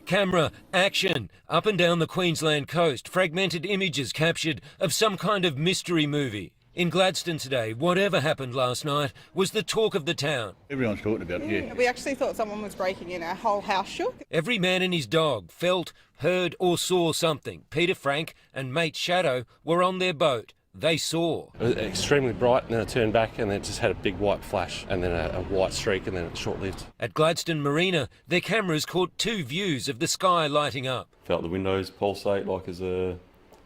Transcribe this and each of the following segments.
Camera, action, up and down the Queensland coast, fragmented images captured of some kind of mystery movie. In Gladstone today, whatever happened last night was the talk of the town. Everyone's talking about it, yeah. We actually thought someone was breaking in. Our whole house shook. Every man and his dog felt, heard or saw something. Peter Frank and mate Shadow were on their boat. They saw. It was extremely bright, and then it turned back and then it just had a big white flash and then a white streak, and then it short-lived. At Gladstone Marina, their cameras caught two views of the sky lighting up. Felt the windows pulsate like as a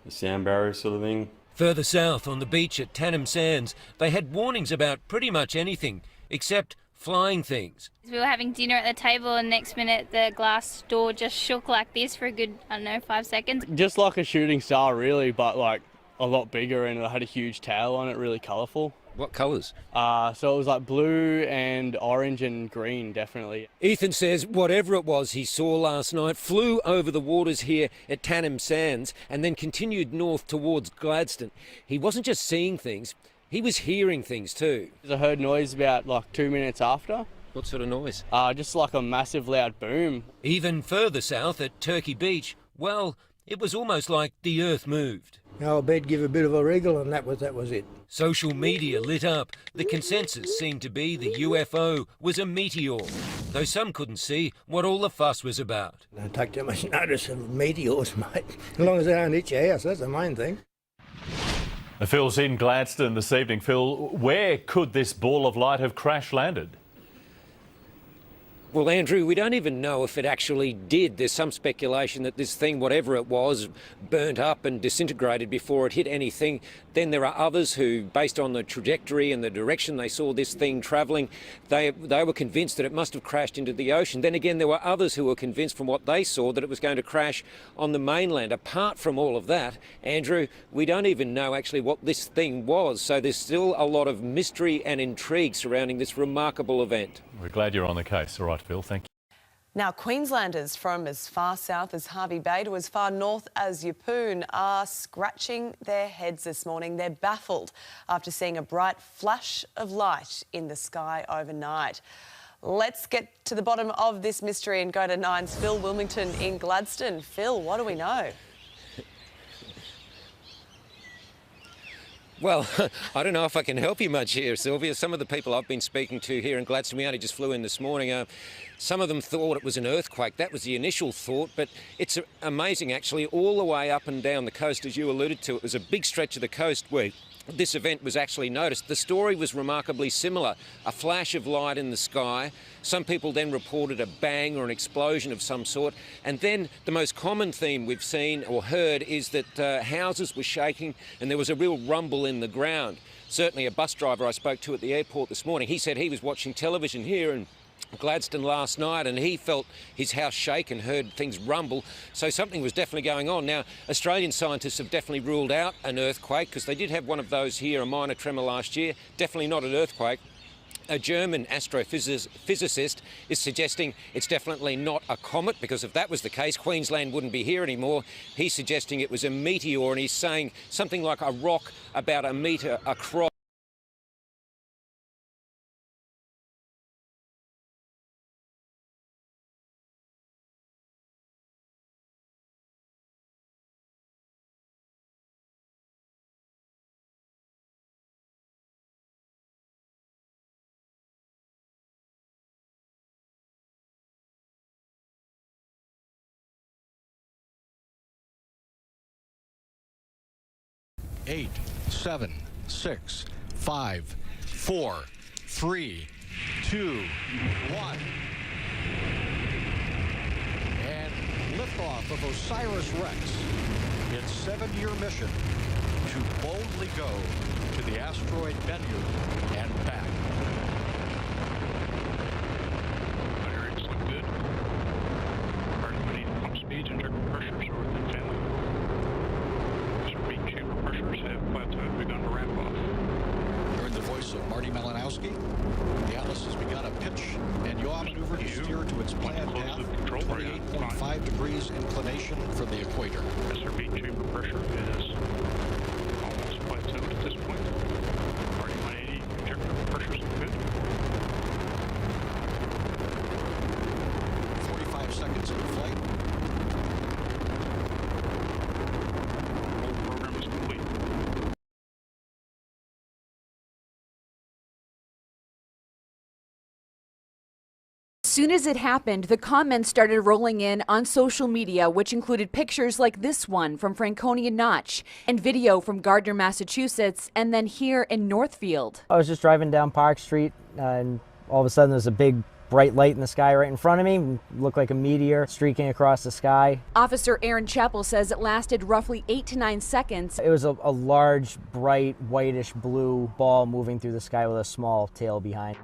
sound barrier sort of thing. Further south on the beach at Tannum Sands, they had warnings about pretty much anything except flying things. We were having dinner at the table and next minute the glass door just shook like this for a good, 5 seconds. Just like a shooting star really, but like a lot bigger, and it had a huge tail on it, really colourful. What colours? So it was like blue and orange and green, definitely. Ethan says whatever it was he saw last night flew over the waters here at Tannum Sands and then continued north towards Gladstone. He wasn't just seeing things, he was hearing things too. I heard noise about like 2 minutes after. What sort of noise? Just like a massive loud boom. Even further south at Turkey Beach, well, it was almost like the earth moved. Our bed gave a bit of a wriggle and that was it. Social media lit up. The consensus seemed to be the UFO was a meteor, though some couldn't see what all the fuss was about. Don't take too much notice of meteors, mate. As long as they don't hit your house, that's the main thing. Phil's in Gladstone this evening. Phil, where could this ball of light have crash landed? Well, Andrew, we don't even know if it actually did. There's some speculation that this thing, whatever it was, burnt up and disintegrated before it hit anything. Then there are others who, based on the trajectory and the direction they saw this thing travelling, they were convinced that it must have crashed into the ocean. Then again, there were others who were convinced from what they saw that it was going to crash on the mainland. Apart from all of that, Andrew, we don't even know actually what this thing was. So there's still a lot of mystery and intrigue surrounding this remarkable event. We're glad you're on the case. All right, Phil, thank you. Now, Queenslanders from as far south as Hervey Bay to as far north as Yeppoon are scratching their heads this morning. They're baffled after seeing a bright flash of light in the sky overnight. Let's get to the bottom of this mystery and go to Nine's Phil Wilmington in Gladstone. Phil, what do we know? Well, I don't know if I can help you much here, Sylvia. Some of the people I've been speaking to here in Gladstone, we only just flew in this morning, some of them thought it was an earthquake. That was the initial thought, but it's amazing actually, all the way up and down the coast, as you alluded to. It was a big stretch of the coast where this event was actually noticed. The story was remarkably similar. A flash of light in the sky. Some people then reported a bang or an explosion of some sort. And then the most common theme we've seen or heard is that houses were shaking and there was a real rumble in the ground. Certainly a bus driver I spoke to at the airport this morning, he said he was watching television here in Gladstone last night and he felt his house shake and heard things rumble, so something was definitely going on. Now, Australian scientists have definitely ruled out an earthquake because they did have one of those here, a minor tremor last year. Definitely not an earthquake. A German astrophysicist is suggesting it's definitely not a comet, because if that was the case, Queensland wouldn't be here anymore. He's suggesting it was a meteor, and he's saying something like a rock about a metre across. Eight, 7, 6, 5, 4, 3, 2, 1. And liftoff of OSIRIS-REx, its 7-year mission to boldly go to the asteroid Bennu and back. Areas look good. Starting pump speeds and check pressures are within family. Chamber pressures have plateaued, begun to ramp off. Heard the voice of Marty Malinowski. The Atlas has begun a pitch and yaw maneuver to steer to its planned path, 28.5 degrees inclination from the equator. SRB chamber pressure is almost plateaued at this point. Marty 180 injector pressures look good. 45 seconds into flight. soon as it happened, the comments started rolling in on social media, which included pictures like this one from Franconia Notch and video from Gardner, Massachusetts, and then here in Northfield. I was just driving down Park Street and all of a sudden there's a big bright light in the sky right in front of me. It looked like a meteor streaking across the sky. Officer Aaron Chappell says it lasted roughly 8 to 9 seconds. It was a large, bright, whitish blue ball moving through the sky with a small tail behind.